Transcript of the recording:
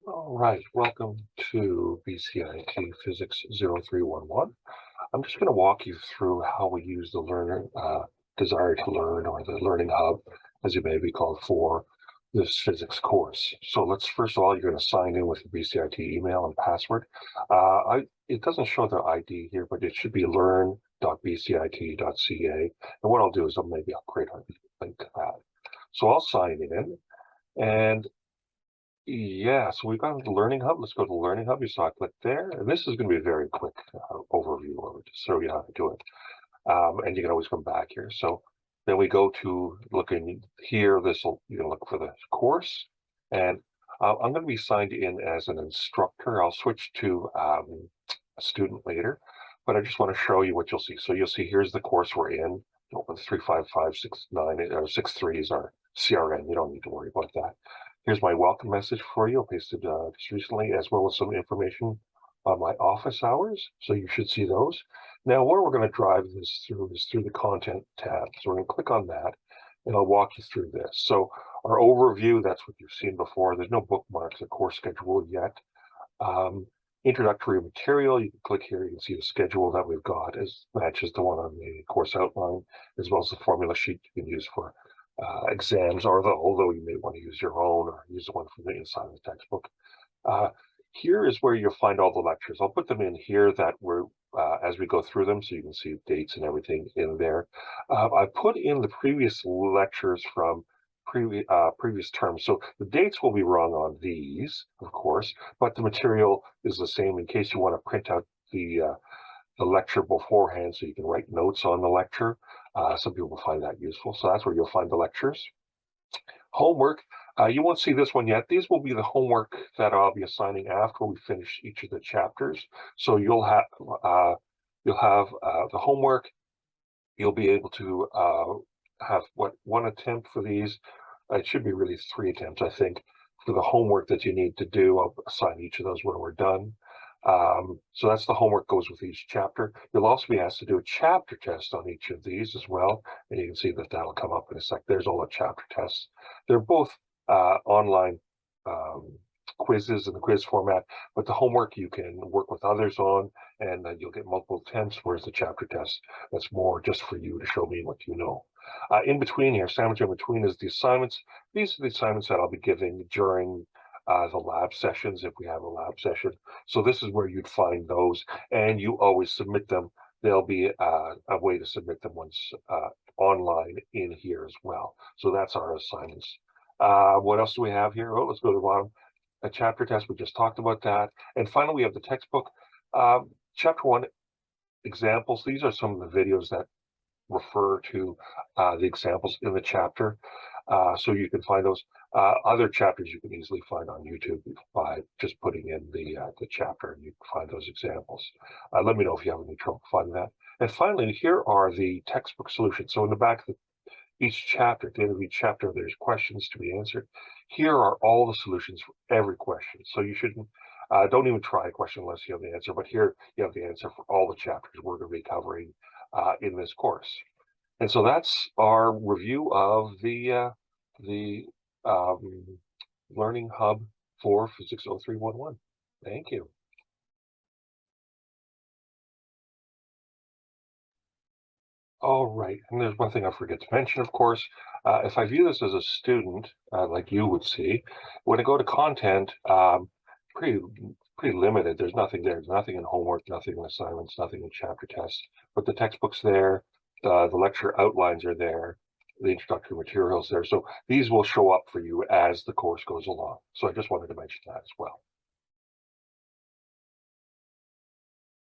All right, welcome to BCIT Physics 0311. I'm just going to walk you through how we use the Learner Desire to Learn, or the Learning Hub, as it may be called, for this physics course. So first of all, you're going to sign in with your BCIT email and password. It doesn't show the ID here, but it should be learn.bcit.ca. And what I'll do is I'll create a link to that. So I'll sign in, and yeah, so we've got the Learning Hub. Let's go to the Learning Hub. You saw I click there. And this is going to be a very quick overview of it, just so you know how to do it. And you can always come back here. So then we go to looking here. You can look for the course. And I'm going to be signed in as an instructor. I'll switch to a student later, but I just want to show you what you'll see. So you'll see here's the course we're in. 35569 or 63 is our CRN. You don't need to worry about that. Here's my welcome message for you. I pasted just recently, as well as some information on my office hours. So you should see those. Now, where we're going to drive this through is through the content tab. So we're going to click on that, and I'll walk you through this. So our overview, that's what you've seen before. There's no bookmarks or course schedule yet. Introductory material, you can click here, you can see the schedule that we've got as matches the one on the course outline, as well as the formula sheet you can use for exams, although you may want to use your own or use the one from the inside of the textbook. Here is where you'll find all the lectures. I'll put them in here that we're as we go through them, so you can see dates and everything in there. I put in the previous lectures from previous terms, so the dates will be wrong on these, of course, but the material is the same in case you want to print out the lecture beforehand, so you can write notes on the lecture. Some people find that useful, so that's where you'll find the lectures. Homework, you won't see this one yet. These will be the homework that I'll be assigning after we finish each of the chapters. So you'll have the homework. You'll be able to have one attempt for these. It should be really 3 attempts, I think, for the homework that you need to do. I'll assign each of those when we're done. So that's the homework goes with each chapter. You'll also be asked to do a chapter test on each of these as well. And you can see that that'll come up in a sec. There's all the chapter tests. They're both online quizzes in the quiz format, but the homework you can work with others on, and you'll get multiple attempts, whereas the chapter test, that's more just for you to show me what you know. In between here, sandwich in between is the assignments. These are the assignments that I'll be giving during the lab sessions, if we have a lab session. So this is where you'd find those, and you always submit them. There'll be a way to submit them once online in here as well. So that's our assignments. What else do we have here? Oh, let's go to the bottom. A chapter test, we just talked about that. And finally, we have the textbook. Chapter 1 examples. These are some of the videos that refer to the examples in the chapter. So you can find those. Other chapters you can easily find on YouTube by just putting in the chapter, and you can find those examples. Let me know if you have any trouble finding that. And finally, here are the textbook solutions. So in the back of each chapter, at the end of each chapter, there's questions to be answered. Here are all the solutions for every question. So you shouldn't, don't even try a question unless you have the answer, but here you have the answer for all the chapters we're going to be covering in this course. And so that's our review of the Learning Hub for Physics 0311. Thank you. All right, and there's one thing I forget to mention, of course. If I view this as a student, like you would see, when I go to content, pretty limited. There's nothing there. There's nothing in homework, nothing in assignments, nothing in chapter tests. But the textbook's there, the lecture outlines are there, the introductory materials there. So these will show up for you as the course goes along. So I just wanted to mention that as well.